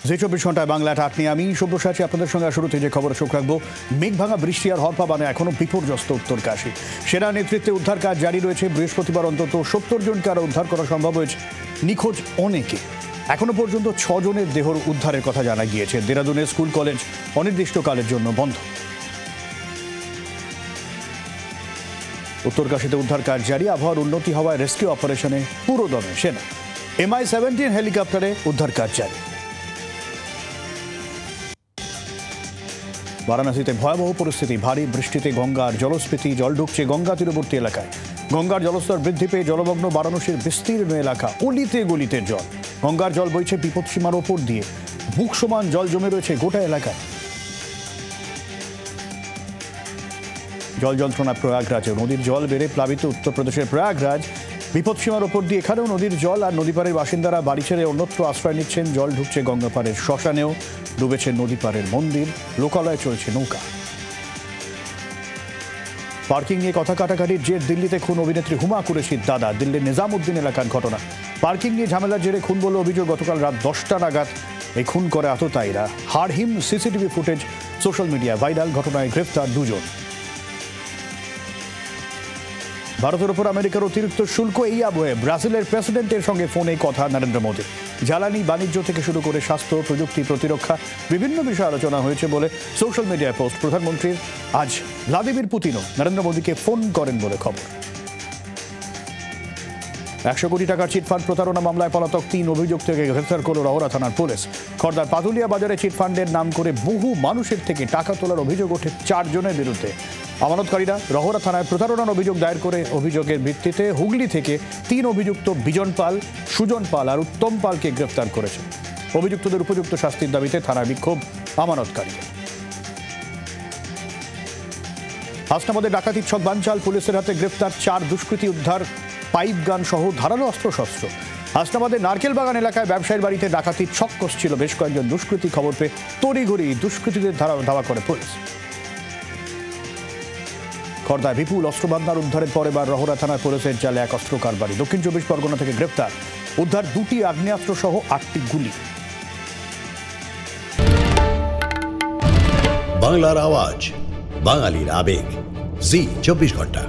যে 24 ঘন্টায় বাংলা টাট নিয়ে আমি সব্যসাচী আপনাদের সঙ্গে শুরুতে যে খবরে চোখ রাখবো, মেঘভাঙা বৃষ্টি আর হরপাবানে এখনো বিপর্যস্ত উত্তরকাশী। সেনা নেতৃত্বে উদ্ধার কাজ জারি রয়েছে। বৃহস্পতিবার অন্তত 70 জনকে আরো উদ্ধার করা সম্ভব হয়েছে। নিখোঁজ অনেকে। এখনো পর্যন্ত 6 জনের দেহর উদ্ধারের কথা জানা গিয়েছে। দেরাদুনে স্কুল কলেজ অনির্দিষ্টকালের জন্য বন্ধ। উত্তরকাশীতে উদ্ধার কাজ জারি। আবহাওয়ার উন্নতি হওয়ায় রেস্কিউ অপারেশনে পুরোদমে সেনা। MI-17 হেলিকপ্টারে উদ্ধার কাজ জারি। বারাণসীতে ভয়াবহ পরিস্থিতি। ভারী বৃষ্টিতে গঙ্গার জলস্ফীতি, জল ঢুকছে গঙ্গা তীরবর্তী এলাকায়। গঙ্গার জলস্তর বৃদ্ধি পেয়ে জলমগ্ন বারাণসীর বিস্তীর্ণ এলাকা। অলিতে গলিতে জল। গঙ্গার জল বইছে বিপদসীমার ওপর দিয়ে। বুক সমান জল জমে রয়েছে গোটা এলাকায়। জল যন্ত্রণা প্রয়াগরাজে। নদীর জল বেড়ে প্লাবিত উত্তরপ্রদেশের প্রয়াগরাজ। বিপদসীমার ওপর দিয়ে এখানেও নদীর জল, আর নদীপাড়ের বাসিন্দারা বাড়ি ছেড়ে অন্যত্র আশ্রয় নিচ্ছেন। জল ঢুকছে গঙ্গাপাড়ের শ্মশানেও। ডুবেছে নদীপাড়ের মন্দির। লোকালয়ে চলছে নৌকা। পার্কিং নিয়ে কথা কাটাকাটির জের দিল্লিতে খুন অভিনেত্রী হুমা কুরেশির দাদা। দিল্লির নিজামুদ্দিন এলাকার ঘটনা। পার্কিং নিয়ে ঝামেলার জেরে খুন বলে অভিযোগ। গতকাল রাত 10টা নাগাদ এই খুন করে আততায়ীরা। হাড়হিম CCTV footage social media viral. ঘটনায় গ্রেফতার 2 জন। ভারতের উপর আমেরিকার অতিরিক্ত শুল্ক, এই আবহে ব্রাজিলের প্রেসিডেন্টের সঙ্গে ফোনে কথা নরেন্দ্র মোদী। জ্বালানি, বাণিজ্য থেকে শুরু করে স্বাস্থ্য, প্রযুক্তি, প্রতিরক্ষা বিভিন্ন বিষয়ে আলোচনা হয়েছে বলে সোশ্যাল মিডিয়ায় পোস্ট। প্রধানমন্ত্রীর আজ ভ্লাদিমির পুতিনও নরেন্দ্র মোদীকে ফোন করেন বলে খবর। 100 কোটি টাকার চিটফান্ড প্রতারণা মামলায় পলাতক 3 অভিযুক্তকে গ্রেফতার করল রহরা থানার পুলিশ। খড়দার পাতুলিয়া বাজারে চিটফান্ডের নাম করে বহু মানুষের থেকে টাকা তোলার অভিযোগ ওঠে 4 জনের বিরুদ্ধে। আমানতকারীরা রহরা থানায় প্রতারণার অভিযোগ দায়ের করে অভিযোগের ভিত্তিতে হুগলি থেকে 3 অভিযুক্ত বিজন পাল, সুজন পাল আর উত্তম পালকে গ্রেফতার করেছে। অভিযুক্তদের উপযুক্ত শাস্তির দাবিতে থানায় বিক্ষোভ আমানতকারীদের। হাসনাবাদে ডাকাতির ছক বানচাল। পুলিশের হাতে গ্রেফতার 4 দুষ্কৃতী। উদ্ধার পাইপ গান সহ ধারালো অস্ত্রশস্ত্র। হাসনাবাদের নারকেল বাগান এলাকায় ব্যবসায়ীর বাড়িতে ডাকাতির ছক কষছিল বেশ কয়েকজন দুষ্কৃতী। খবর পেয়ে তড়িঘড়ি দুষ্কৃতীদের ধাওয়া করে পুলিশ। খড়দায় বিপুল অস্ত্রভান্ডার উদ্ধারের পর এবার রহরা থানার পুলিশের জালে এক অস্ত্র কারবারি। দক্ষিণ 24 পরগনা থেকে গ্রেফতার। উদ্ধার 2টি আগ্নেয়াস্ত্র সহ 8টি গুলি। বাংলার আওয়াজ, বাঙালির আবেগ, জি 24 ঘন্টা।